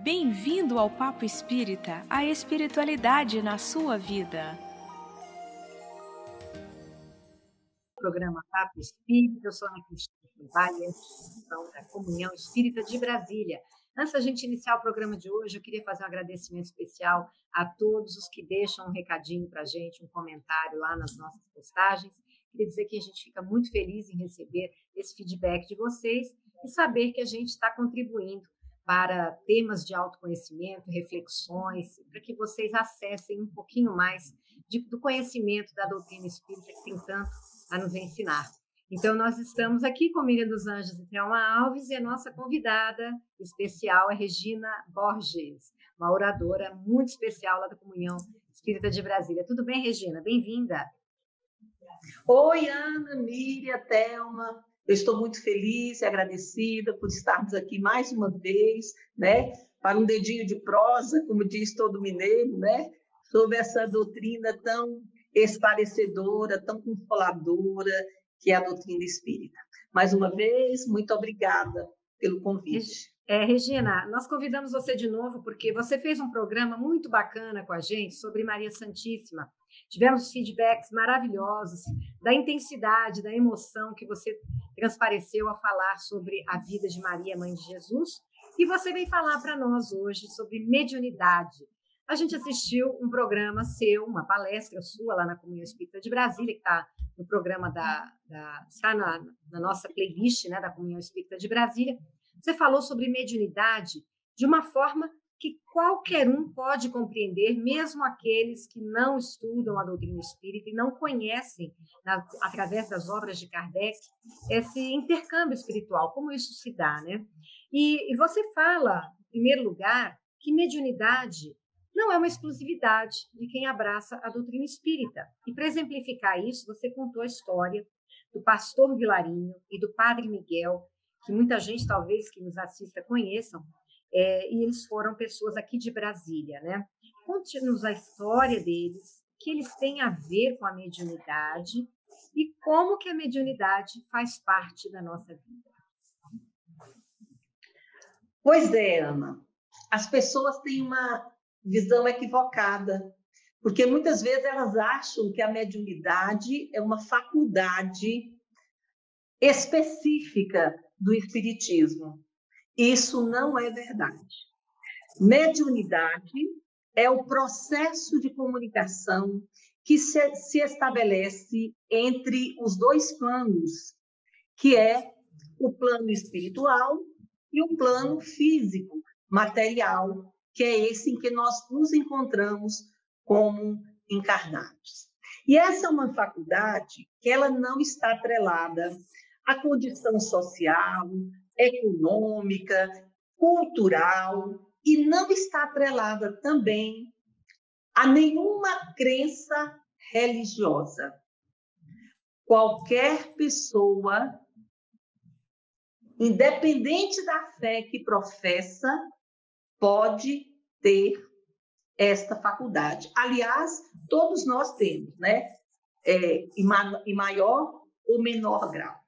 Bem-vindo ao Papo Espírita, a espiritualidade na sua vida. Programa Papo Espírita, eu sou Ana Cristina Baia, da Comunhão Espírita de Brasília. Antes da gente iniciar o programa de hoje, eu queria fazer um agradecimento especial a todos os que deixam um recadinho para a gente, um comentário lá nas nossas postagens. Queria dizer que a gente fica muito feliz em receber esse feedback de vocês e saber que a gente está contribuindo para temas de autoconhecimento, reflexões, para que vocês acessem um pouquinho mais do conhecimento da doutrina espírita que tem tanto a nos ensinar. Então, nós estamos aqui com Miriam dos Anjos e Thelma Alves, e a nossa convidada especial é Regina Borges, uma oradora muito especial lá da Comunhão Espírita de Brasília. Tudo bem, Regina? Bem-vinda. Oi, Ana, Miriam, Thelma. Eu estou muito feliz e agradecida por estarmos aqui mais uma vez, né, para um dedinho de prosa, como diz todo mineiro, né, sobre essa doutrina tão esclarecedora, tão consoladora, que é a doutrina espírita. Mais uma vez, muito obrigada pelo convite. Regina, nós convidamos você de novo porque você fez um programa muito bacana com a gente sobre Maria Santíssima. Tivemos feedbacks maravilhosos da intensidade, da emoção que você transpareceu a falar sobre a vida de Maria, Mãe de Jesus. E você vem falar para nós hoje sobre mediunidade. A gente assistiu um programa seu, uma palestra sua lá na Comunhão Espírita de Brasília, que está no programa está na nossa playlist, né, da Comunhão Espírita de Brasília. Você falou sobre mediunidade de uma forma que qualquer um pode compreender, mesmo aqueles que não estudam a doutrina espírita e não conhecem, através das obras de Kardec, esse intercâmbio espiritual, como isso se dá, né? E você fala, em primeiro lugar, que mediunidade não é uma exclusividade de quem abraça a doutrina espírita. E para exemplificar isso, você contou a história do pastor Vilarinho e do padre Miguel, que muita gente, talvez, que nos assista, conheçam, e eles foram pessoas aqui de Brasília, né? Conte-nos a história deles, o que eles têm a ver com a mediunidade e como que a mediunidade faz parte da nossa vida. Pois é, Ana. As pessoas têm uma visão equivocada, porque muitas vezes elas acham que a mediunidade é uma faculdade específica do espiritismo. Isso não é verdade. Mediunidade é o processo de comunicação que se estabelece entre os dois planos, que é o plano espiritual e o plano físico, material, que é esse em que nós nos encontramos como encarnados. E essa é uma faculdade que ela não está atrelada à condição social, econômica, cultural, e não está atrelada também a nenhuma crença religiosa. Qualquer pessoa, independente da fé que professa, pode ter esta faculdade. Aliás, todos nós temos, né? Em maior ou menor grau.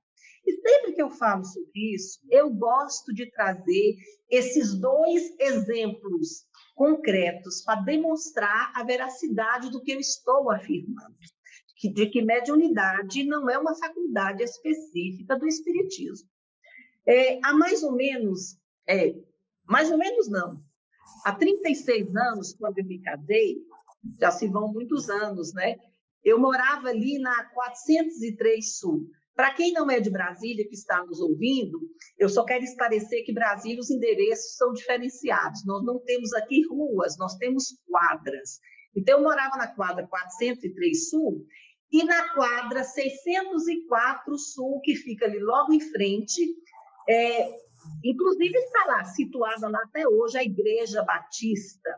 E sempre que eu falo sobre isso, eu gosto de trazer esses dois exemplos concretos para demonstrar a veracidade do que eu estou afirmando, de que mediunidade não é uma faculdade específica do espiritismo. Há mais ou menos não, há 36 anos, quando eu me casei, já se vão muitos anos, né? Eu morava ali na 403 Sul. Para quem não é de Brasília, que está nos ouvindo, eu só quero esclarecer que Brasília, os endereços são diferenciados. Nós não temos aqui ruas, nós temos quadras. Então, eu morava na quadra 403 Sul e na quadra 604 Sul, que fica ali logo em frente. Inclusive, está lá, situada lá até hoje, a Igreja Batista.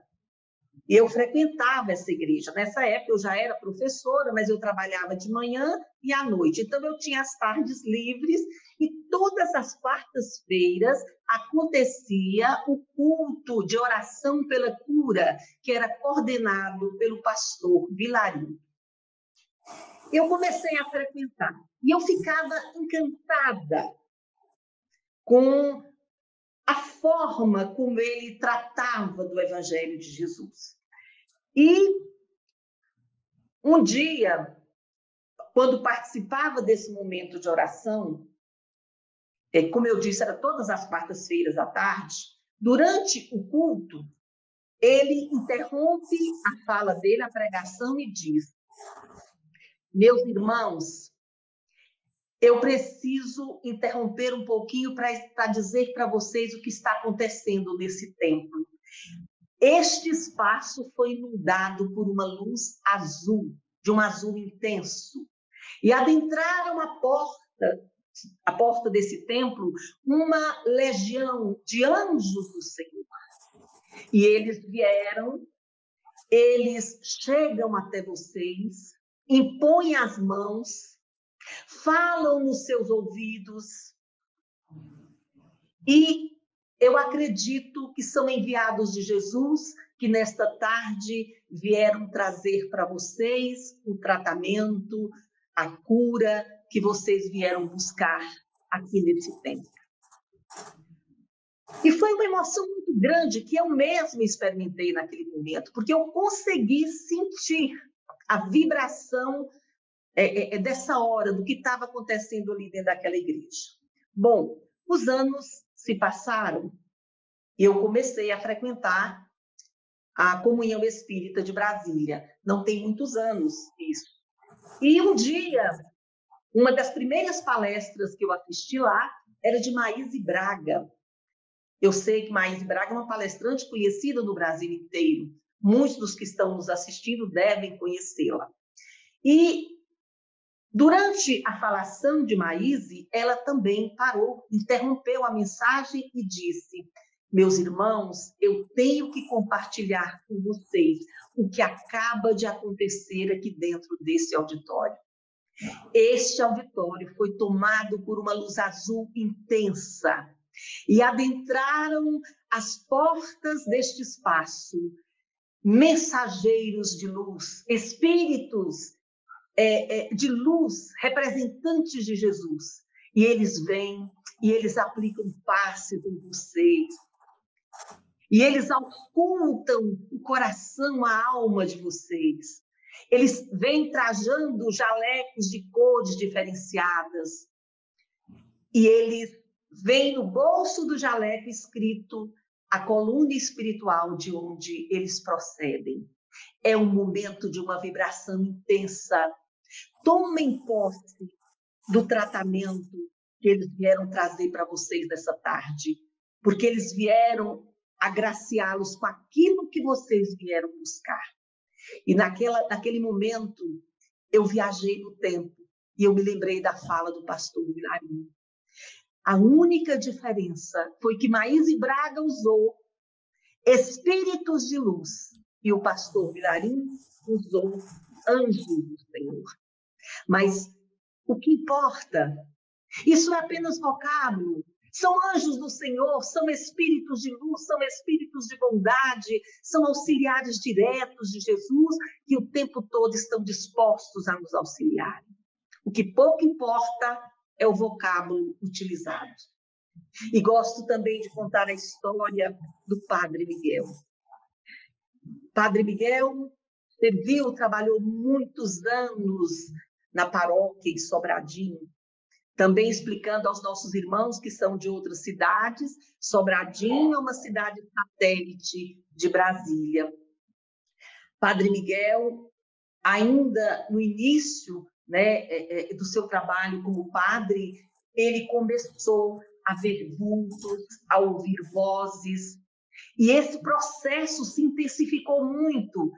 E eu frequentava essa igreja. Nessa época, eu já era professora, mas eu trabalhava de manhã e à noite. Então, eu tinha as tardes livres e todas as quartas-feiras acontecia o culto de oração pela cura, que era coordenado pelo pastor Vilarinho. Eu comecei a frequentar e eu ficava encantada com a forma como ele tratava do Evangelho de Jesus. E um dia, quando participava desse momento de oração, como eu disse, era todas as quartas-feiras à tarde, durante o culto, ele interrompe a fala dele, a pregação, e diz: meus irmãos, eu preciso interromper um pouquinho para dizer para vocês o que está acontecendo nesse templo. Este espaço foi inundado por uma luz azul, de um azul intenso, e adentraram a porta desse templo, uma legião de anjos do Senhor. E eles vieram, eles chegam até vocês, impõem as mãos, falam nos seus ouvidos, e eu acredito que são enviados de Jesus, que nesta tarde vieram trazer para vocês o tratamento, a cura que vocês vieram buscar aqui nesse templo. E foi uma emoção muito grande que eu mesma experimentei naquele momento, porque eu consegui sentir a vibração dessa hora, do que estava acontecendo ali dentro daquela igreja. Bom, os anos se passaram e eu comecei a frequentar a Comunhão Espírita de Brasília. Não tem muitos anos isso. E um dia, uma das primeiras palestras que eu assisti lá era de Maíse Braga. Eu sei que Maíse Braga é uma palestrante conhecida no Brasil inteiro. Muitos dos que estão nos assistindo devem conhecê-la. E durante a falação de Maíse, ela também parou, interrompeu a mensagem e disse: meus irmãos, eu tenho que compartilhar com vocês o que acaba de acontecer aqui dentro desse auditório. Este auditório foi tomado por uma luz azul intensa e adentraram as portas deste espaço mensageiros de luz, espíritos de luz, representantes de Jesus. E eles vêm e eles aplicam passes em vocês. E eles auscultam o coração, a alma de vocês. Eles vêm trajando jalecos de cores diferenciadas. E eles vêm no bolso do jaleco escrito a coluna espiritual de onde eles procedem. É um momento de uma vibração intensa. Tomem posse do tratamento que eles vieram trazer para vocês nessa tarde, porque eles vieram agraciá-los com aquilo que vocês vieram buscar. E naquele momento, eu viajei no tempo e eu me lembrei da fala do pastor Vilarinho. A única diferença foi que Maíse Braga usou espíritos de luz e o pastor Vilarinho usou anjos do Senhor. Mas o que importa, isso é apenas vocábulo. São anjos do Senhor, são espíritos de luz, são espíritos de bondade, são auxiliares diretos de Jesus, que o tempo todo estão dispostos a nos auxiliar. O que pouco importa é o vocábulo utilizado. E gosto também de contar a história do Padre Miguel. Padre Miguel serviu, trabalhou muitos anos na paróquia em Sobradinho, também explicando aos nossos irmãos que são de outras cidades. Sobradinho é uma cidade satélite de Brasília. Padre Miguel, ainda no início, do seu trabalho como padre, ele começou a ver vultos, a ouvir vozes, e esse processo se intensificou muito,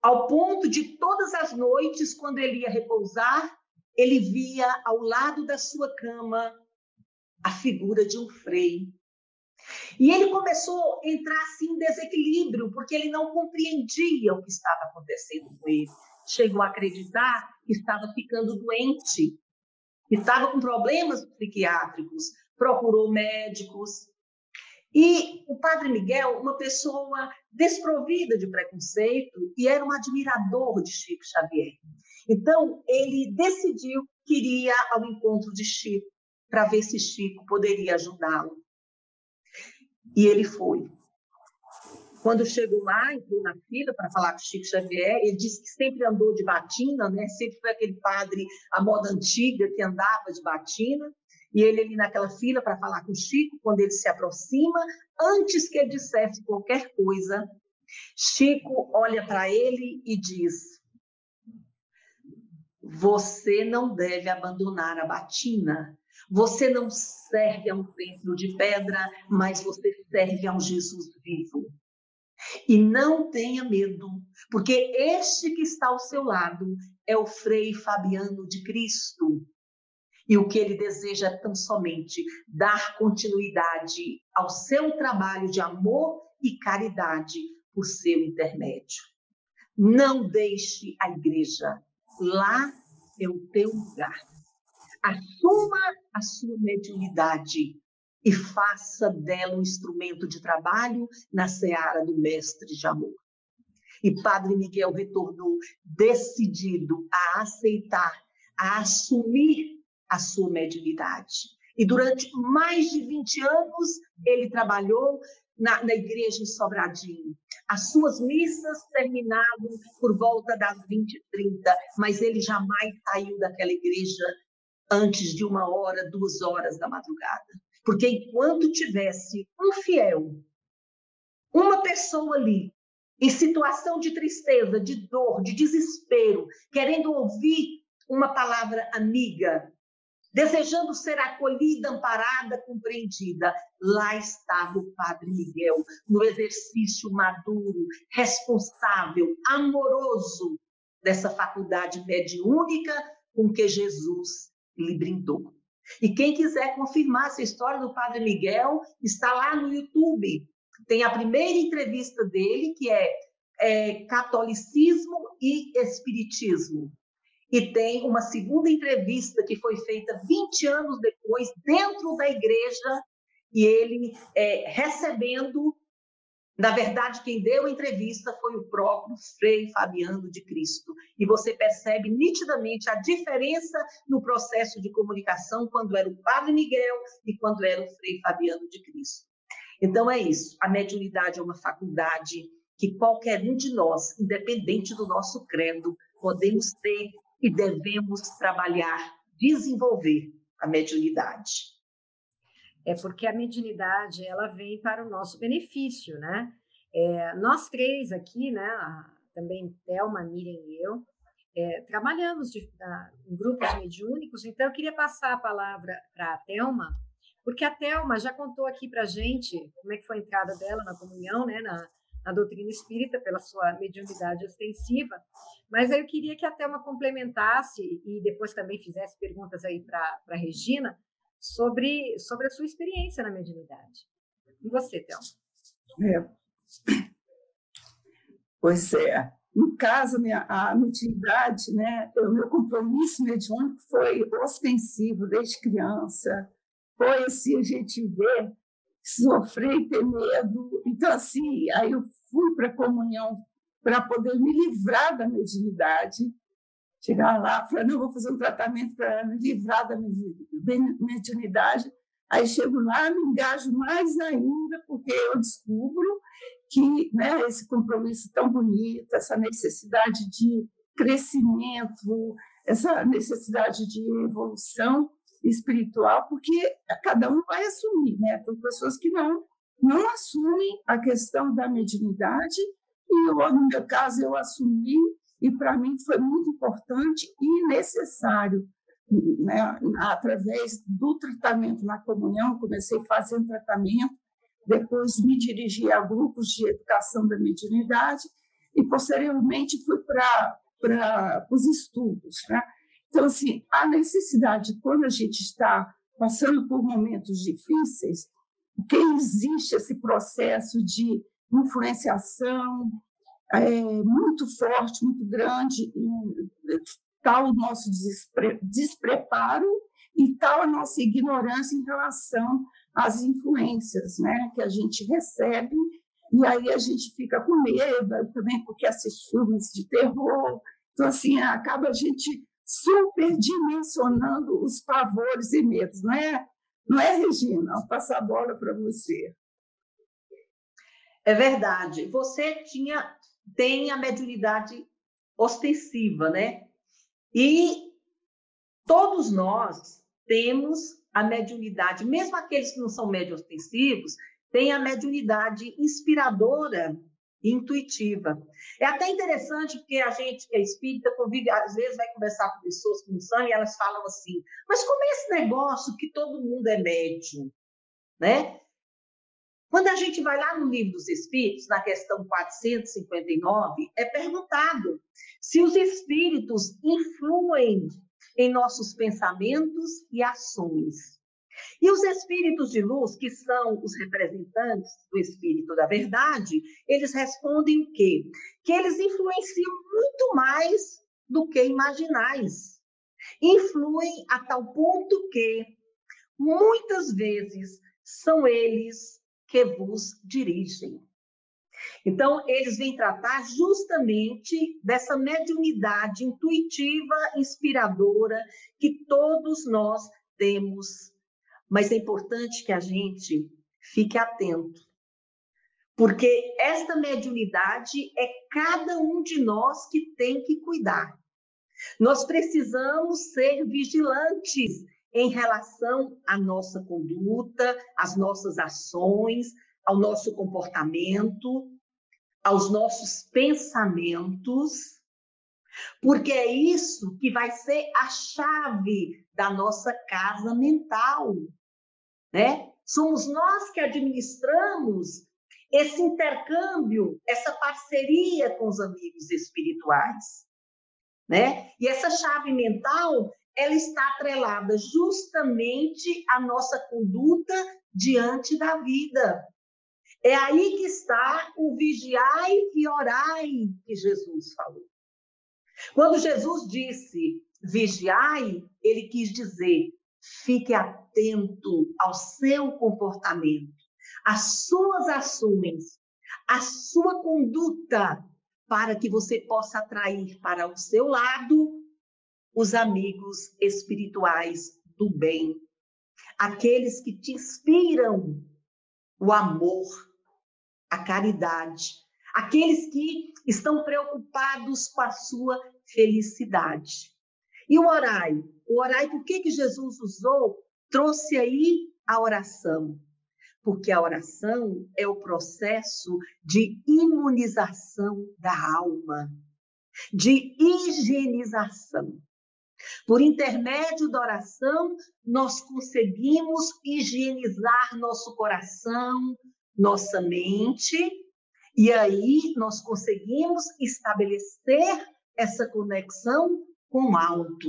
ao ponto de todas as noites, quando ele ia repousar, ele via ao lado da sua cama a figura de um frei. E ele começou a entrar assim em desequilíbrio, porque ele não compreendia o que estava acontecendo com ele. Chegou a acreditar que estava ficando doente, que estava com problemas psiquiátricos, procurou médicos. E o Padre Miguel, uma pessoa desprovida de preconceito, e era um admirador de Chico Xavier. Então, ele decidiu que iria ao encontro de Chico, para ver se Chico poderia ajudá-lo. E ele foi. Quando chegou lá, entrou na fila para falar com o Chico Xavier, ele disse que sempre andou de batina, né? Sempre foi aquele padre à moda antiga que andava de batina. E ele ali naquela fila para falar com o Chico, quando ele se aproxima, antes que ele dissesse qualquer coisa, Chico olha para ele e diz: você não deve abandonar a batina. Você não serve a um templo de pedra, mas você serve a um Jesus vivo. E não tenha medo, porque este que está ao seu lado é o Frei Fabiano de Cristo. E o que ele deseja é tão somente dar continuidade ao seu trabalho de amor e caridade por seu intermédio. Não deixe a igreja, lá é o teu lugar. Assuma a sua mediunidade e faça dela um instrumento de trabalho na seara do mestre de amor. E Padre Miguel retornou decidido a aceitar, a assumir a sua mediunidade. E durante mais de 20 anos, ele trabalhou na igreja em Sobradinho. As suas missas terminavam por volta das 20h30, mas ele jamais saiu daquela igreja antes de 1h, 2h da madrugada. Porque enquanto tivesse um fiel, uma pessoa ali, em situação de tristeza, de dor, de desespero, querendo ouvir uma palavra amiga, desejando ser acolhida, amparada, compreendida, lá estava o Padre Miguel, no exercício maduro, responsável, amoroso dessa faculdade mediúnica com que Jesus lhe brindou. E quem quiser confirmar essa história do Padre Miguel, está lá no YouTube. Tem a primeira entrevista dele, que é Catolicismo e Espiritismo. E tem uma segunda entrevista que foi feita 20 anos depois, dentro da igreja, e ele recebendo. Na verdade, quem deu a entrevista foi o próprio Frei Fabiano de Cristo. E você percebe nitidamente a diferença no processo de comunicação quando era o Padre Miguel e quando era o Frei Fabiano de Cristo. Então, é isso. A mediunidade é uma faculdade que qualquer um de nós, independente do nosso credo, podemos ter e devemos trabalhar, desenvolver a mediunidade. É porque a mediunidade ela vem para o nosso benefício, né? Nós três aqui, né? Também Thelma, Miriam e eu, trabalhamos em grupos mediúnicos, então eu queria passar a palavra para a Thelma, porque a Thelma já contou aqui para a gente como é que foi a entrada dela na comunhão, né? Na doutrina espírita, pela sua mediunidade ostensiva, mas aí eu queria que a Thelma complementasse e depois também fizesse perguntas aí para a Regina, sobre a sua experiência na mediunidade. E você, Thelma? Pois é. No caso, a mediunidade, né, o meu compromisso mediúnico foi ostensivo desde criança. Foi assim, a gente vê, sofrer e ter medo. Então, assim, aí eu fui para a comunhão para poder me livrar da mediunidade. Chegar lá, falei, não, vou fazer um tratamento para me livrar da mediunidade. Aí chego lá, me engajo mais ainda, porque eu descubro que, né, esse compromisso tão bonito, essa necessidade de crescimento, essa necessidade de evolução espiritual, porque cada um vai assumir, né? Tem pessoas que não assumem a questão da mediunidade, e eu, no meu caso, eu assumi. E, para mim, foi muito importante e necessário, né? Através do tratamento na comunhão, comecei fazendo tratamento, depois me dirigi a grupos de educação da mediunidade e, posteriormente, fui para os estudos, né? Então, assim, a necessidade, quando a gente está passando por momentos difíceis, porque existe esse processo de influenciação, muito forte, muito grande, tal o nosso despreparo e tal a nossa ignorância em relação às influências, né, que a gente recebe, e aí a gente fica com medo, também porque assiste filmes de terror, então assim, acaba a gente superdimensionando os pavores e medos, não é, Regina? Vou passar a bola para você. É verdade. Você tem a mediunidade ostensiva, né? E todos nós temos a mediunidade, mesmo aqueles que não são médiuns ostensivos, têm a mediunidade inspiradora e intuitiva. É até interessante porque a gente que é espírita convive, às vezes vai conversar com pessoas que não são e elas falam assim, mas como é esse negócio que todo mundo é médium, né? Quando a gente vai lá no Livro dos Espíritos, na questão 459, é perguntado se os espíritos influem em nossos pensamentos e ações. E os espíritos de luz, que são os representantes do espírito da verdade, eles respondem o quê? Que eles influenciam muito mais do que imaginais. Influem a tal ponto que, muitas vezes, são eles que vos dirigem. Então, eles vêm tratar justamente dessa mediunidade intuitiva, inspiradora, que todos nós temos. Mas é importante que a gente fique atento, porque esta mediunidade é cada um de nós que tem que cuidar. Nós precisamos ser vigilantes em relação à nossa conduta, às nossas ações, ao nosso comportamento, aos nossos pensamentos, porque é isso que vai ser a chave da nossa casa mental, né? Somos nós que administramos esse intercâmbio, essa parceria com os amigos espirituais, né? E essa chave mental, ela está atrelada justamente à nossa conduta diante da vida. É aí que está o vigiai e orai que Jesus falou. Quando Jesus disse vigiai, ele quis dizer fique atento ao seu comportamento, às suas ações, à sua conduta, para que você possa atrair para o seu lado os amigos espirituais do bem, aqueles que te inspiram o amor, a caridade, aqueles que estão preocupados com a sua felicidade. E o orai, por que Jesus usou? Trouxe aí a oração, porque a oração é o processo de imunização da alma, de higienização. Por intermédio da oração, nós conseguimos higienizar nosso coração, nossa mente, e aí nós conseguimos estabelecer essa conexão com o alto.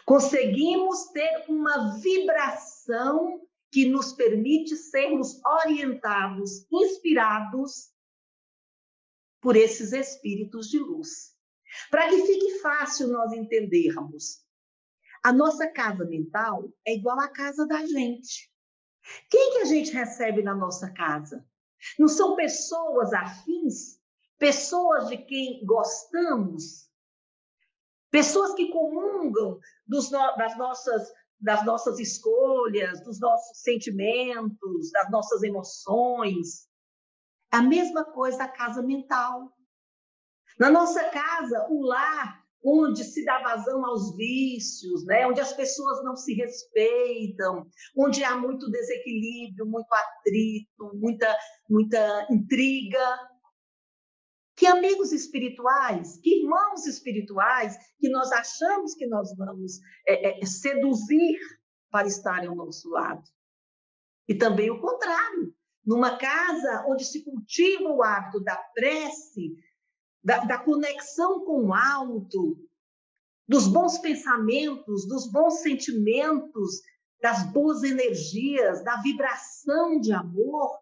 Conseguimos ter uma vibração que nos permite sermos orientados, inspirados por esses espíritos de luz. Para que fique fácil nós entendermos, a nossa casa mental é igual à casa da gente. Quem que a gente recebe na nossa casa? Não são pessoas afins? Pessoas de quem gostamos? Pessoas que comungam das nossas escolhas, dos nossos sentimentos, das nossas emoções. A mesma coisa a casa mental. Na nossa casa, o lar, onde se dá vazão aos vícios, né? Onde as pessoas não se respeitam, onde há muito desequilíbrio, muito atrito, muita intriga. Que amigos espirituais, que irmãos espirituais, que nós achamos que nós vamos seduzir para estarem ao nosso lado. E também o contrário. Numa casa onde se cultiva o hábito da prece, da conexão com o alto, dos bons pensamentos, dos bons sentimentos, das boas energias, da vibração de amor,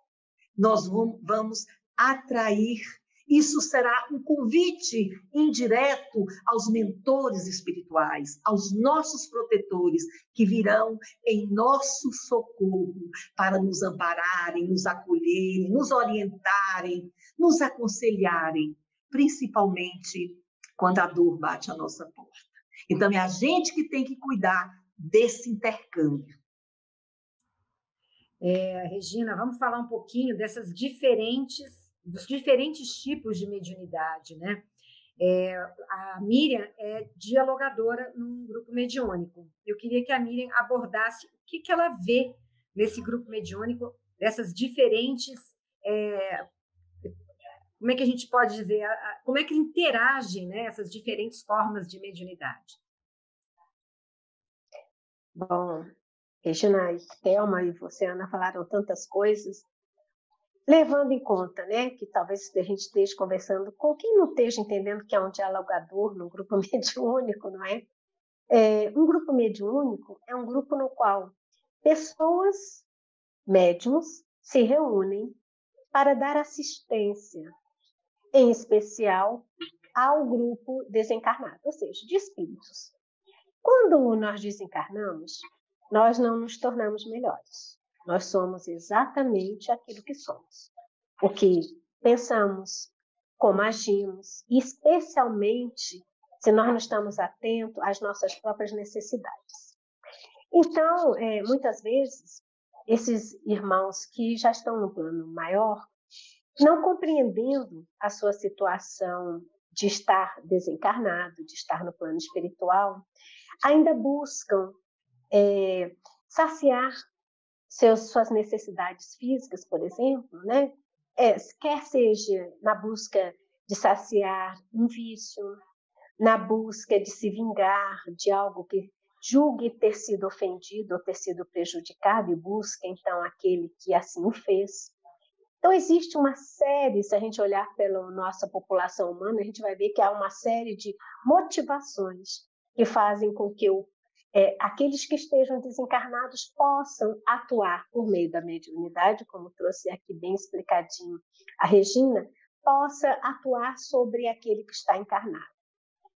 nós vamos atrair. Isso será um convite indireto aos mentores espirituais, aos nossos protetores, que virão em nosso socorro para nos ampararem, nos acolherem, nos orientarem, nos aconselharem, principalmente quando a dor bate à nossa porta. Então, é a gente que tem que cuidar desse intercâmbio. Regina, vamos falar um pouquinho dos diferentes tipos de mediunidade, né? A Miriam é dialogadora num grupo mediúnico. Eu queria que a Miriam abordasse o que ela vê nesse grupo mediúnico, dessas diferentes, como é que a gente pode dizer, como é que interagem, né, essas diferentes formas de mediunidade. Bom, Regina, Thelma e você, Ana, falaram tantas coisas, levando em conta, né, que talvez a gente esteja conversando com quem não esteja entendendo que é um dialogador num grupo mediúnico, não é? Um grupo mediúnico é um grupo no qual pessoas, médiuns, se reúnem para dar assistência, em especial ao grupo desencarnado, ou seja, de espíritos. Quando nós desencarnamos, nós não nos tornamos melhores. Nós somos exatamente aquilo que somos. O que pensamos, como agimos, e especialmente se nós não estamos atentos às nossas próprias necessidades. Então, muitas vezes, esses irmãos que já estão no plano maior, não compreendendo a sua situação de estar desencarnado, de estar no plano espiritual, ainda buscam saciar suas necessidades físicas, por exemplo, né? Quer seja na busca de saciar um vício, na busca de se vingar de algo que julgue ter sido ofendido ou ter sido prejudicado e busca, então, aquele que assim o fez. Então, existe uma série, se a gente olhar pela nossa população humana, a gente vai ver que há uma série de motivações que fazem com que aqueles que estejam desencarnados possam atuar por meio da mediunidade, como trouxe aqui bem explicadinho a Regina, possa atuar sobre aquele que está encarnado.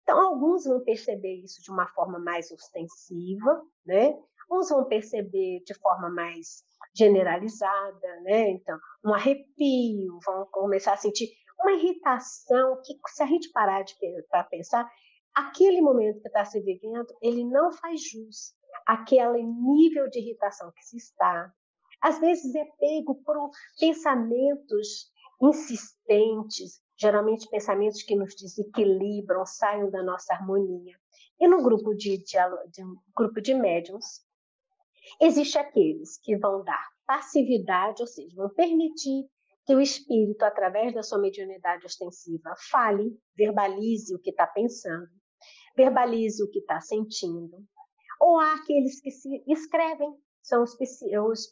Então, alguns vão perceber isso de uma forma mais ostensiva, né? Uns vão perceber de forma mais generalizada, né? Então, um arrepio, vão começar a sentir uma irritação que, se a gente parar para pensar, aquele momento que está se vivendo, ele não faz jus àquele nível de irritação que se está. Às vezes é pego por pensamentos insistentes, geralmente pensamentos que nos desequilibram, saem da nossa harmonia. E no grupo grupo de médiuns, existem aqueles que vão dar passividade, ou seja, vão permitir que o espírito, através da sua mediunidade ostensiva, fale, verbalize o que está pensando, verbalize o que está sentindo. Ou há aqueles que se escrevem, são os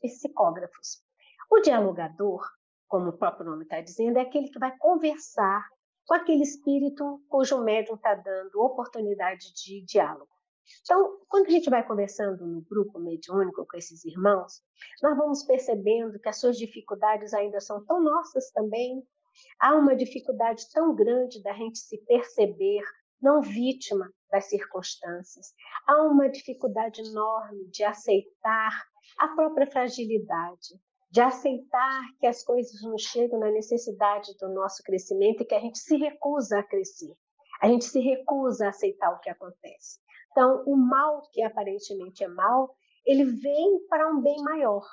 psicógrafos. O dialogador, como o próprio nome está dizendo, é aquele que vai conversar com aquele espírito cujo médium está dando oportunidade de diálogo. Então, quando a gente vai conversando no grupo mediúnico com esses irmãos, nós vamos percebendo que as suas dificuldades ainda são tão nossas também. Há uma dificuldade tão grande da gente se perceber não vítima das circunstâncias. Há uma dificuldade enorme de aceitar a própria fragilidade, de aceitar que as coisas nos chegam na necessidade do nosso crescimento e que a gente se recusa a crescer. A gente se recusa a aceitar o que acontece. Então, o mal que aparentemente é mal, ele vem para um bem maior.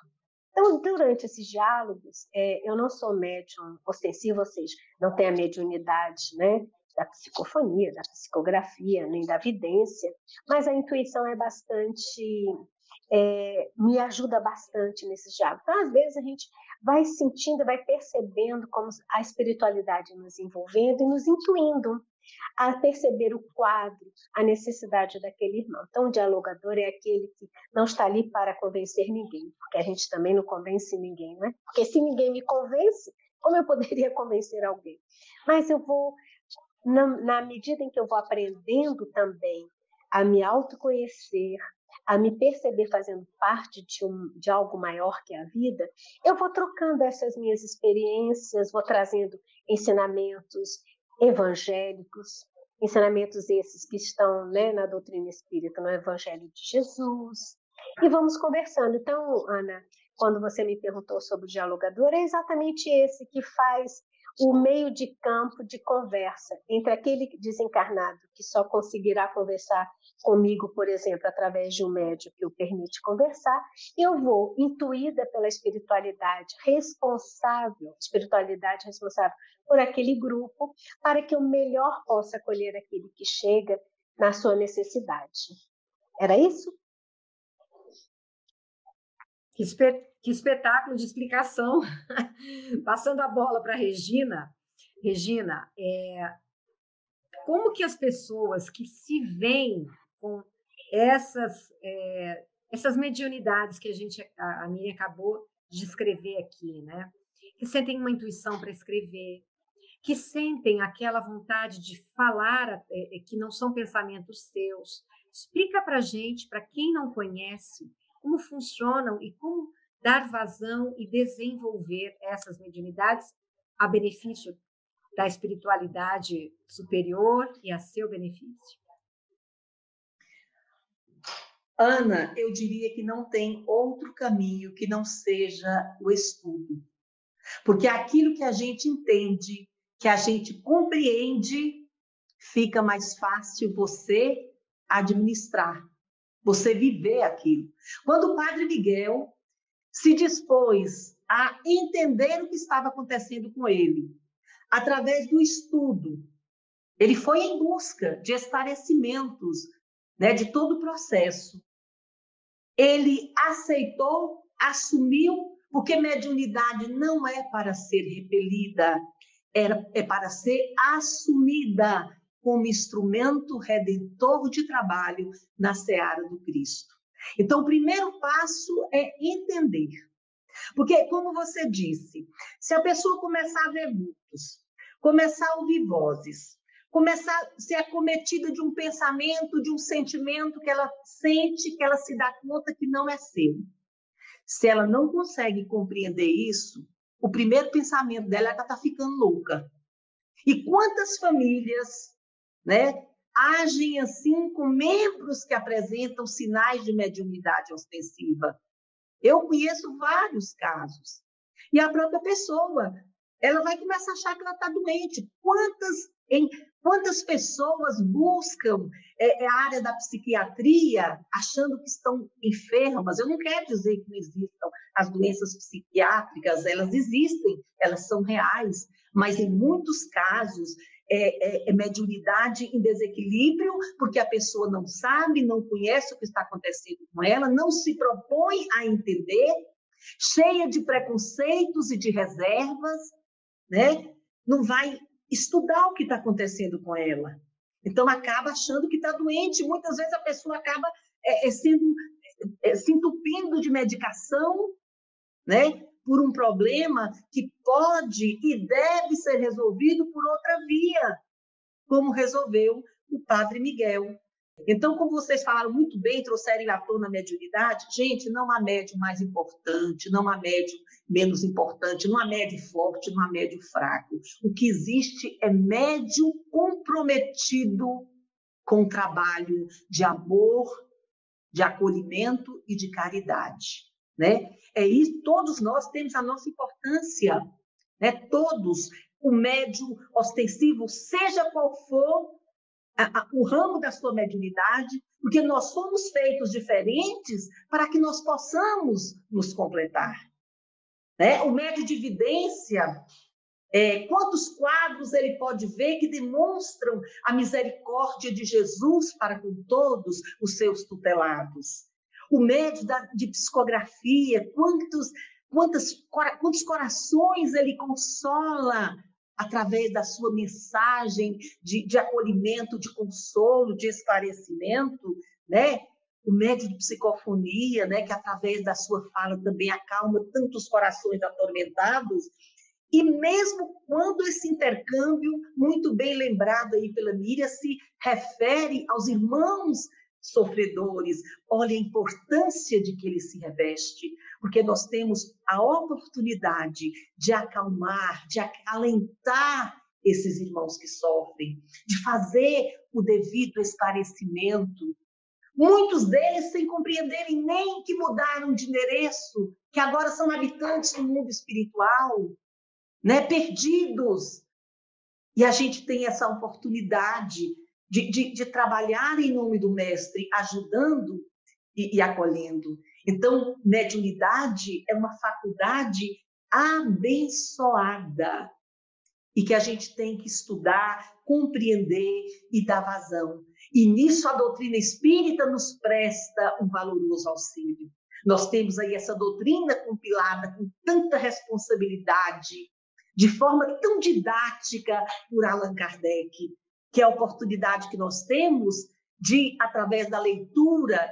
Então, durante esses diálogos, eu não sou médium ostensiva, ou seja, não tenho a mediunidade, né, da psicofonia, da psicografia, nem da vidência, mas a intuição é bastante, me ajuda bastante nesses diálogos. Então, às vezes, a gente vai sentindo, vai percebendo como a espiritualidade nos envolvendo e nos intuindo a perceber o quadro, a necessidade daquele irmão. Então, o dialogador é aquele que não está ali para convencer ninguém, porque a gente também não convence ninguém, né? Porque se ninguém me convence, como eu poderia convencer alguém? Mas eu vou, na medida em que eu vou aprendendo também a me autoconhecer, a me perceber fazendo parte de algo maior que a vida, eu vou trocando essas minhas experiências, vou trazendo ensinamentos evangélicos, ensinamentos esses que estão, né, na doutrina espírita, no Evangelho de Jesus, e vamos conversando. Então, Ana, quando você me perguntou sobre o dialogador, é exatamente esse que faz o meio de campo de conversa entre aquele desencarnado que só conseguirá conversar comigo, por exemplo, através de um médium que o permite conversar. Eu vou, intuída pela espiritualidade responsável por aquele grupo, para que eu melhor possa acolher aquele que chega na sua necessidade. Era isso? Que espetáculo de explicação. Passando a bola para a Regina. Regina, como que as pessoas que se veem com essas mediunidades que a Miriam acabou de descrever aqui, né? Que sentem uma intuição para escrever, que sentem aquela vontade de falar, que não são pensamentos seus. Explica para a gente, para quem não conhece, como funcionam e como dar vazão e desenvolver essas mediunidades a benefício da espiritualidade superior e a seu benefício. Ana, eu diria que não tem outro caminho que não seja o estudo. Porque aquilo que a gente entende, que a gente compreende, fica mais fácil você administrar, você viver aquilo. Quando o Padre Miguel se dispôs a entender o que estava acontecendo com ele, através do estudo, ele foi em busca de esclarecimentos, né, de todo o processo. Ele aceitou, assumiu, porque mediunidade não é para ser repelida, é para ser assumida como instrumento redentor de trabalho na seara do Cristo. Então, o primeiro passo é entender. Porque, como você disse, se a pessoa começar a ver vultos, começar a ouvir vozes, começar a ser acometida de um pensamento, de um sentimento que ela sente, que ela se dá conta que não é seu. Se ela não consegue compreender isso, o primeiro pensamento dela é que ela está ficando louca. E quantas famílias, né, agem assim com membros que apresentam sinais de mediunidade ostensiva? Eu conheço vários casos. E a própria pessoa, ela vai começar a achar que ela está doente. Quantas pessoas buscam a área da psiquiatria achando que estão enfermas? Eu não quero dizer que não existam as doenças psiquiátricas, elas existem, elas são reais, mas em muitos casos é mediunidade em desequilíbrio, porque a pessoa não sabe, não conhece o que está acontecendo com ela, não se propõe a entender, cheia de preconceitos e de reservas, né? Não vai estudar o que está acontecendo com ela. Então, acaba achando que está doente. Muitas vezes a pessoa acaba se entupindo de medicação, né? Por um problema que pode e deve ser resolvido por outra via, como resolveu o Padre Miguel. Então, como vocês falaram muito bem, trouxeram à tona a mediunidade, gente, não há médium mais importante, não há médium menos importante, não há médium forte, não há médium fraco. O que existe é médium comprometido com o trabalho de amor, de acolhimento e de caridade, né? É isso, todos nós temos a nossa importância, né? Todos, o médium ostensivo, seja qual for o ramo da sua mediunidade, porque nós somos feitos diferentes para que nós possamos nos completar, né? O médium de vidência, quantos quadros ele pode ver que demonstram a misericórdia de Jesus para com todos os seus tutelados? O médium de psicografia, quantos corações ele consola através da sua mensagem de acolhimento, de consolo, de esclarecimento, né? O médium de psicofonia, né? Que através da sua fala também acalma tantos corações atormentados. E mesmo quando esse intercâmbio, muito bem lembrado aí pela Miriam, se refere aos irmãos sofredores, olha a importância de que ele se reveste, porque nós temos a oportunidade de acalmar, de acalentar esses irmãos que sofrem, de fazer o devido esclarecimento. Muitos deles sem compreenderem nem que mudaram de endereço, que agora são habitantes do mundo espiritual, né, perdidos. E a gente tem essa oportunidade de trabalhar em nome do Mestre, ajudando e acolhendo. Então, mediunidade é uma faculdade abençoada e que a gente tem que estudar, compreender e dar vazão. E nisso a doutrina espírita nos presta um valoroso auxílio. Nós temos aí essa doutrina compilada com tanta responsabilidade, de forma tão didática por Allan Kardec, que é a oportunidade que nós temos de, através da leitura,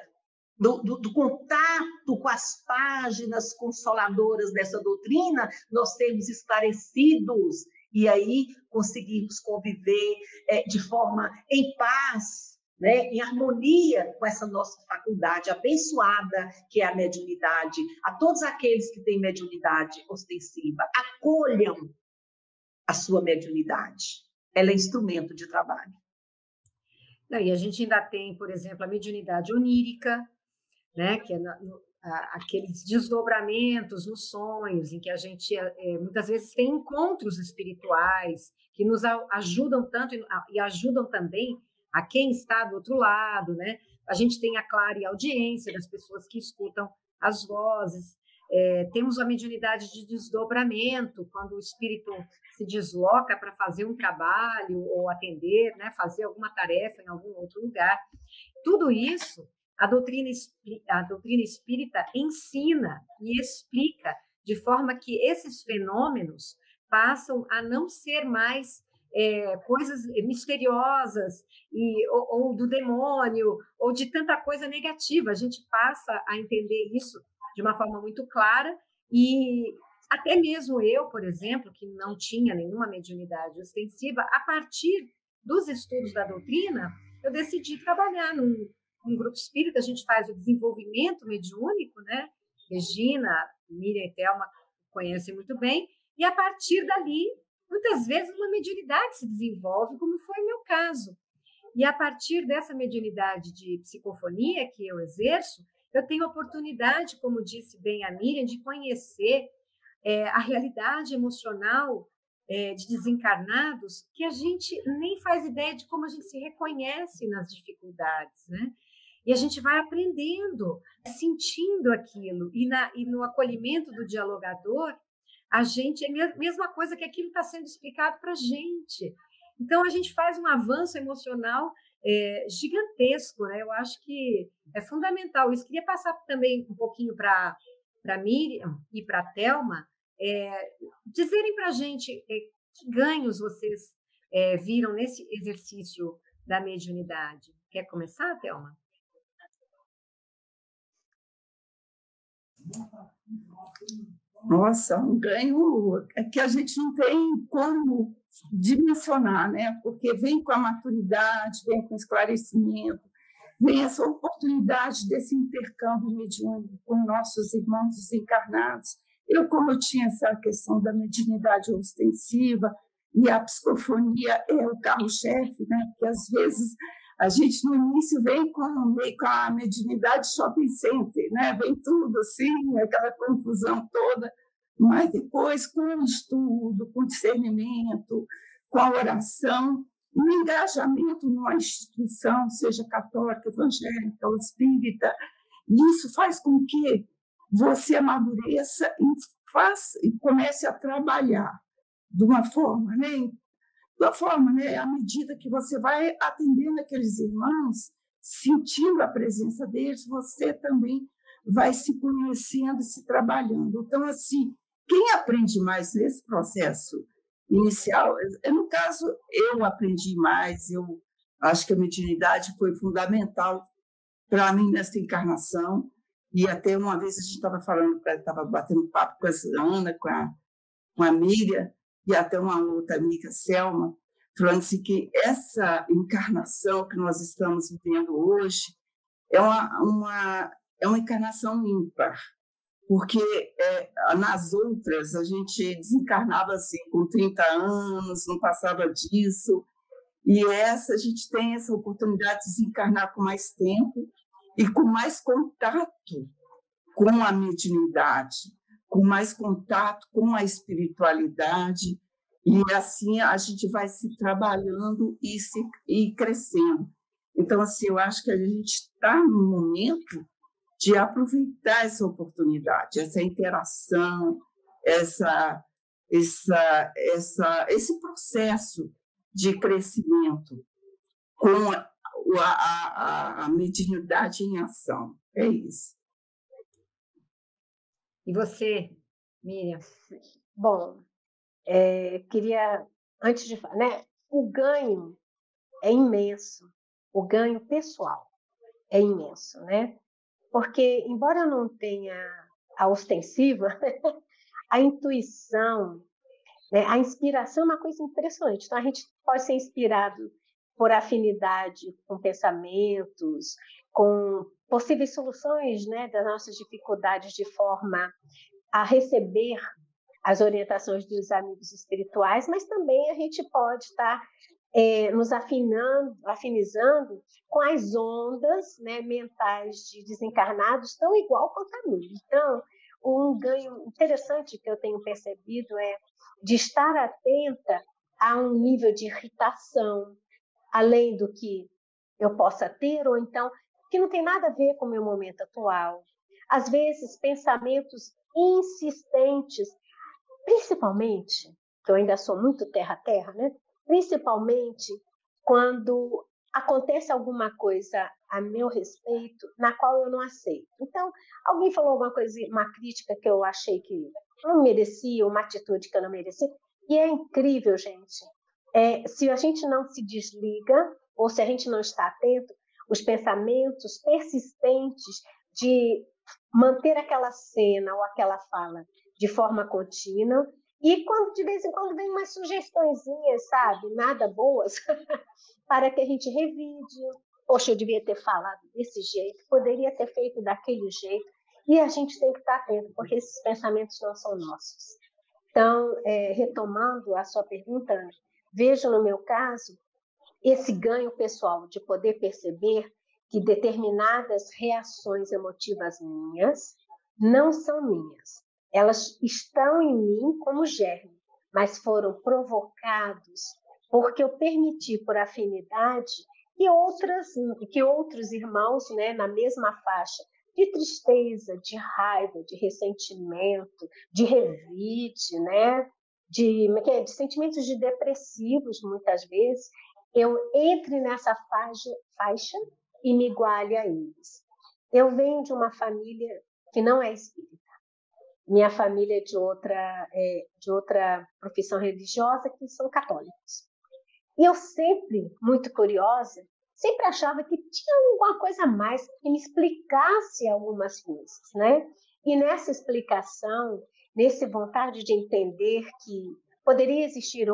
do contato com as páginas consoladoras dessa doutrina, nós termos esclarecidos e aí conseguirmos conviver de forma em paz, né, em harmonia com essa nossa faculdade abençoada, que é a mediunidade. A todos aqueles que têm mediunidade ostensiva, acolham a sua mediunidade. Ela é instrumento de trabalho. E a gente ainda tem, por exemplo, a mediunidade onírica, né, que é aqueles desdobramentos nos sonhos, em que a gente muitas vezes tem encontros espirituais que nos ajudam tanto e ajudam também a quem está do outro lado, né? A gente tem a clareaudiência das pessoas que escutam as vozes. Temos a mediunidade de desdobramento, quando o espírito se desloca para fazer um trabalho ou atender, né, fazer alguma tarefa em algum outro lugar. Tudo isso a doutrina espírita ensina e explica de forma que esses fenômenos passam a não ser mais coisas misteriosas ou do demônio ou de tanta coisa negativa. A gente passa a entender isso de uma forma muito clara e até mesmo eu, por exemplo, que não tinha nenhuma mediunidade ostensiva, a partir dos estudos da doutrina, eu decidi trabalhar num grupo espírita. A gente faz o desenvolvimento mediúnico, né? Regina, Miriam e Thelma conhecem muito bem, e a partir dali, muitas vezes uma mediunidade se desenvolve, como foi o meu caso. E a partir dessa mediunidade de psicofonia que eu exerço, eu tenho a oportunidade, como disse bem a Miriam, de conhecer a realidade emocional de desencarnados, que a gente nem faz ideia de como a gente se reconhece nas dificuldades, né? E a gente vai aprendendo, sentindo aquilo, e no acolhimento do dialogador, a gente é a mesma coisa que aquilo está sendo explicado para a gente. Então, a gente faz um avanço emocional gigantesco, né? Eu acho que é fundamental. Isso queria passar também um pouquinho para Miriam e para a Thelma, dizerem para a gente que ganhos vocês viram nesse exercício da mediunidade. Quer começar, Thelma? Nossa, um ganho que a gente não tem como dimensionar, né? Porque vem com a maturidade, vem com o esclarecimento, vem essa oportunidade desse intercâmbio mediúnico com nossos irmãos desencarnados. Como eu tinha essa questão da mediunidade ostensiva, e a psicofonia é o carro-chefe, né? Porque às vezes a gente no início vem com a mediunidade shopping center, né? Vem tudo assim, aquela confusão toda, mas depois com o estudo, com o discernimento, com a oração, e o engajamento numa instituição, seja católica, evangélica ou espírita, isso faz com que você amadureça e comece a trabalhar de uma forma, né? À medida que você vai atendendo aqueles irmãos, sentindo a presença deles, você também vai se conhecendo, se trabalhando. Então, assim, quem aprende mais nesse processo inicial, no caso, eu aprendi mais, eu acho que a mediunidade foi fundamental para mim nessa encarnação, e até uma vez a gente estava batendo papo com a Ana, com a Miriam, e até uma outra amiga, Selma, falando assim que essa encarnação que nós estamos vivendo hoje é uma encarnação ímpar, porque nas outras a gente desencarnava assim, com 30 anos, não passava disso, e essa a gente tem essa oportunidade de desencarnar com mais tempo e com mais contato com a mediunidade, com mais contato com a espiritualidade, e assim a gente vai se trabalhando e crescendo. Então, assim, eu acho que a gente está no momento de aproveitar essa oportunidade, essa interação, esse processo de crescimento com a mediunidade em ação. É isso. E você, Miriam? Bom, queria, antes de falar, né, o ganho é imenso, o ganho pessoal é imenso, né? Porque, embora eu não tenha a ostensiva, a intuição, né, a inspiração é uma coisa impressionante. Então, a gente pode ser inspirado por afinidade com pensamentos, com possíveis soluções, né, das nossas dificuldades, de forma a receber as orientações dos amigos espirituais, mas também a gente pode estar nos afinizando com as ondas, né, mentais de desencarnados, tão igual quanto a mim. Então, um ganho interessante que eu tenho percebido é de estar atenta a um nível de irritação, além do que eu possa ter, ou então, que não tem nada a ver com o meu momento atual. Às vezes, pensamentos insistentes, principalmente, que eu ainda sou muito terra-terra, né? Principalmente quando acontece alguma coisa a meu respeito na qual eu não aceito. Então, alguém falou alguma coisa, uma crítica que eu achei que não merecia, uma atitude que eu não merecia, e é incrível, gente. Se a gente não se desliga, ou se a gente não está atento, os pensamentos persistentes de manter aquela cena ou aquela fala de forma contínua, e quando de vez em quando vem umas sugestõezinhas, sabe, nada boas, para que a gente revide. Poxa, eu devia ter falado desse jeito, poderia ter feito daquele jeito, e a gente tem que estar atento, porque esses pensamentos não são nossos. Então, retomando a sua pergunta, vejo no meu caso esse ganho pessoal de poder perceber que determinadas reações emotivas minhas não são minhas. Elas estão em mim como germe, mas foram provocados porque eu permiti, por afinidade, que outros irmãos, né, na mesma faixa de tristeza, de raiva, de ressentimento, de revide, né, de sentimentos de depressivos, muitas vezes, eu entre nessa faixa e me iguale a eles. Eu venho de uma família que não é espírita. Minha família é de outra profissão religiosa, que são católicos. E eu sempre, muito curiosa, sempre achava que tinha alguma coisa a mais que me explicasse algumas coisas, né? E nessa explicação, nessa vontade de entender que poderia existir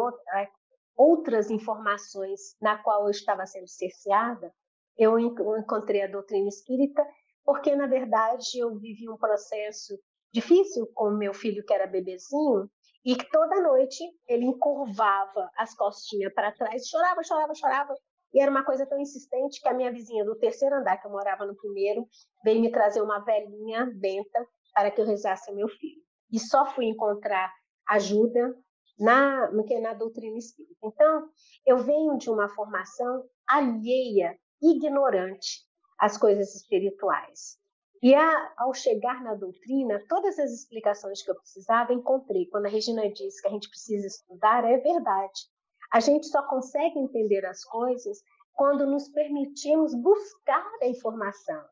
outras informações na qual eu estava sendo cerceada, eu encontrei a doutrina espírita, porque, na verdade, eu vivi um processo difícil com o meu filho, que era bebezinho, e que toda noite ele encurvava as costinhas para trás, chorava, chorava, chorava, e era uma coisa tão insistente que a minha vizinha do terceiro andar, que eu morava no primeiro, veio me trazer uma velhinha benta para que eu rezasse ao meu filho. E só fui encontrar ajuda na doutrina espírita. Então, eu venho de uma formação alheia, ignorante às coisas espirituais. E ao chegar na doutrina, todas as explicações que eu precisava, encontrei. Quando a Regina disse que a gente precisa estudar, é verdade. A gente só consegue entender as coisas quando nos permitimos buscar a informação.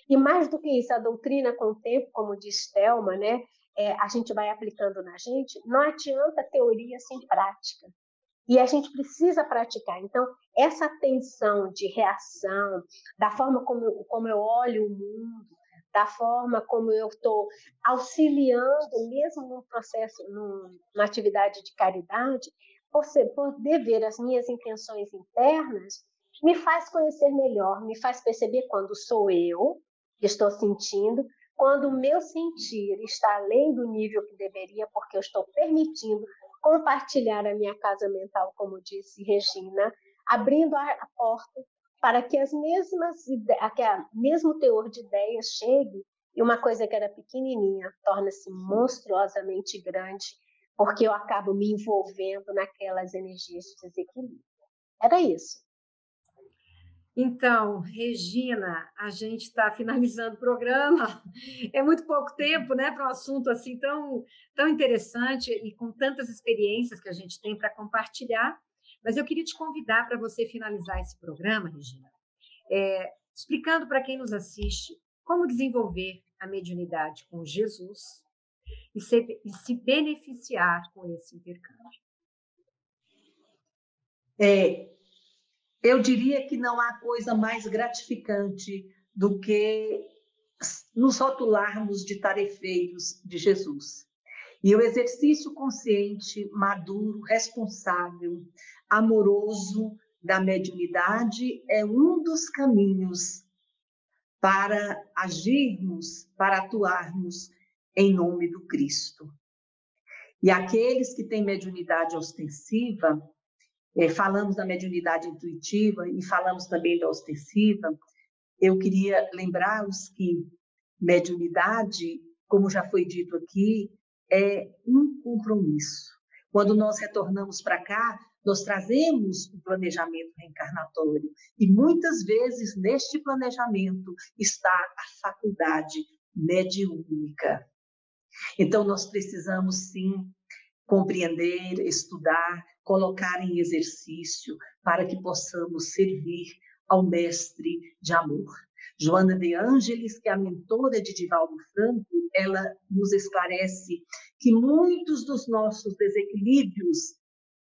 E mais do que isso, a doutrina com o tempo, como diz Thelma, né, a gente vai aplicando na gente, não adianta teoria sem prática. E a gente precisa praticar. Então, essa atenção de reação, da forma como eu olho o mundo, da forma como eu estou auxiliando, mesmo num processo, numa atividade de caridade, poder ver as minhas intenções internas, me faz conhecer melhor, me faz perceber quando sou eu que estou sentindo, quando o meu sentir está além do nível que deveria, porque eu estou permitindo compartilhar a minha casa mental, como disse Regina, abrindo a porta para que o mesmo teor de ideias chegue E uma coisa que era pequenininha torna-se monstruosamente grande, porque eu acabo me envolvendo naquelas energias de desequilíbrio. Era isso. Então, Regina, a gente está finalizando o programa. É muito pouco tempo, né, para um assunto assim tão interessante e com tantas experiências que a gente tem para compartilhar. Mas eu queria te convidar para você finalizar esse programa, Regina, explicando para quem nos assiste como desenvolver a mediunidade com Jesus e se beneficiar com esse intercâmbio. Eu diria que não há coisa mais gratificante do que nos rotularmos de tarefeiros de Jesus. E o exercício consciente, maduro, responsável, amoroso da mediunidade é um dos caminhos para agirmos, para atuarmos em nome do Cristo. E aqueles que têm mediunidade ostensiva, falamos da mediunidade intuitiva e falamos também da ostensiva, eu queria lembrá-los que mediunidade, como já foi dito aqui, é um compromisso. Quando nós retornamos para cá, nós trazemos um planejamento reencarnatório e muitas vezes neste planejamento está a faculdade mediúnica. Então nós precisamos sim compreender, estudar, colocar em exercício para que possamos servir ao mestre de amor. Joana de Ângeles, que é a mentora de Divaldo Franco, ela nos esclarece que muitos dos nossos desequilíbrios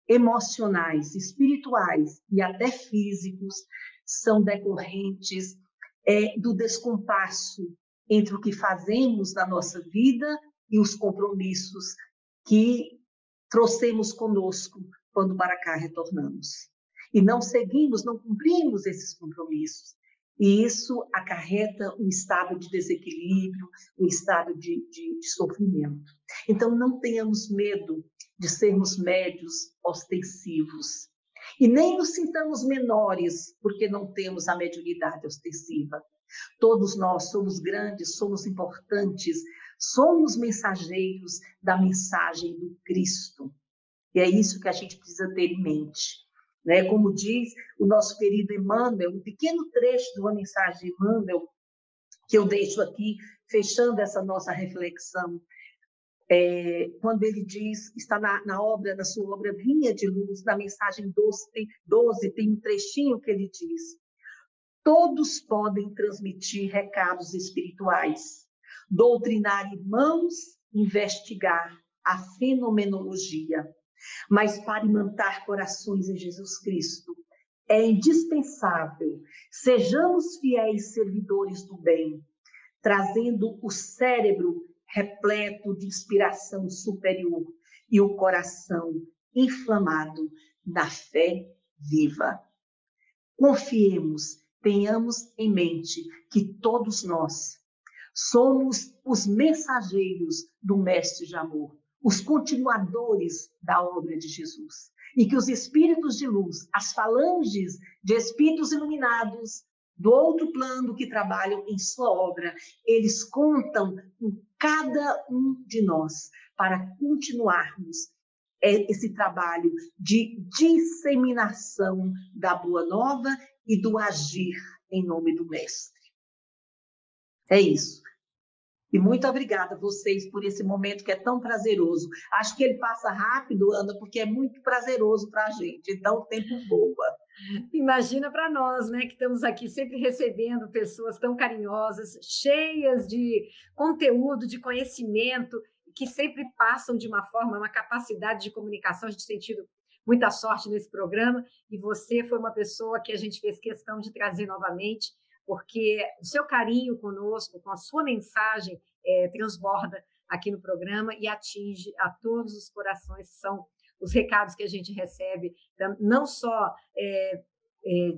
emocionais, espirituais e até físicos são decorrentes do descompasso entre o que fazemos na nossa vida e os compromissos que trouxemos conosco quando para cá retornamos. E não seguimos, não cumprimos esses compromissos. E isso acarreta um estado de desequilíbrio, um estado de sofrimento. Então, não tenhamos medo de sermos médios ostensivos. E nem nos sintamos menores porque não temos a mediunidade ostensiva. Todos nós somos grandes, somos importantes, somos mensageiros da mensagem do Cristo. E é isso que a gente precisa ter em mente. Né? Como diz o nosso querido Emmanuel, um pequeno trecho de uma mensagem de Emmanuel, que eu deixo aqui, fechando essa nossa reflexão, quando ele diz, está na sua obra Vinha de Luz, na mensagem 12, tem um trechinho que ele diz: todos podem transmitir recados espirituais, doutrinar irmãos, investigar a fenomenologia, mas para imantar corações em Jesus Cristo é indispensável sejamos fiéis servidores do bem, trazendo o cérebro repleto de inspiração superior e o coração inflamado na fé viva. Confiemos, tenhamos em mente que todos nós somos os mensageiros do Mestre de Amor, os continuadores da obra de Jesus. E que os espíritos de luz, as falanges de espíritos iluminados do outro plano que trabalham em sua obra, eles contam com cada um de nós para continuarmos esse trabalho de disseminação da Boa Nova e do agir em nome do Mestre. É isso. E muito obrigada a vocês por esse momento que é tão prazeroso. Acho que ele passa rápido, Ana, porque é muito prazeroso para a gente. Então, o tempo voa. Imagina para nós, né, que estamos aqui sempre recebendo pessoas tão carinhosas, cheias de conteúdo, de conhecimento, que sempre passam de uma forma, uma capacidade de comunicação. A gente tem tido muita sorte nesse programa e você foi uma pessoa que a gente fez questão de trazer novamente, porque o seu carinho conosco, com a sua mensagem, transborda aqui no programa e atinge a todos os corações, que são os recados que a gente recebe, não só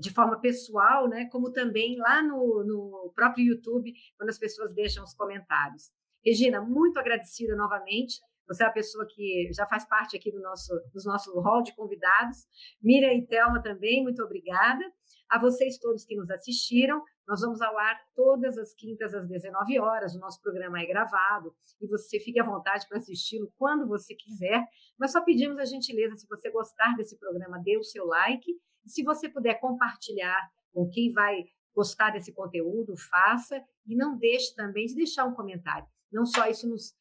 de forma pessoal, né, como também lá no próprio YouTube, quando as pessoas deixam os comentários. Regina, muito agradecida novamente. Você é a pessoa que já faz parte aqui do nosso hall de convidados. Miriam e Thelma também, muito obrigada. A vocês todos que nos assistiram, Nós vamos ao ar todas as quintas às 19 horas. O nosso programa é gravado e você fique à vontade para assisti-lo quando você quiser. Nós só pedimos a gentileza, se você gostar desse programa, dê o seu like. E se você puder compartilhar com quem vai gostar desse conteúdo, faça. E não deixe também de deixar um comentário. Não só isso nos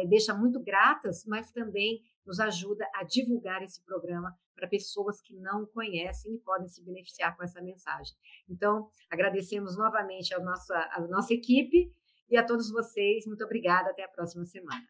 deixa muito gratas, mas também nos ajuda a divulgar esse programa para pessoas que não conhecem e podem se beneficiar com essa mensagem. Então, agradecemos novamente a nossa equipe e a todos vocês. Muito obrigada. Até a próxima semana.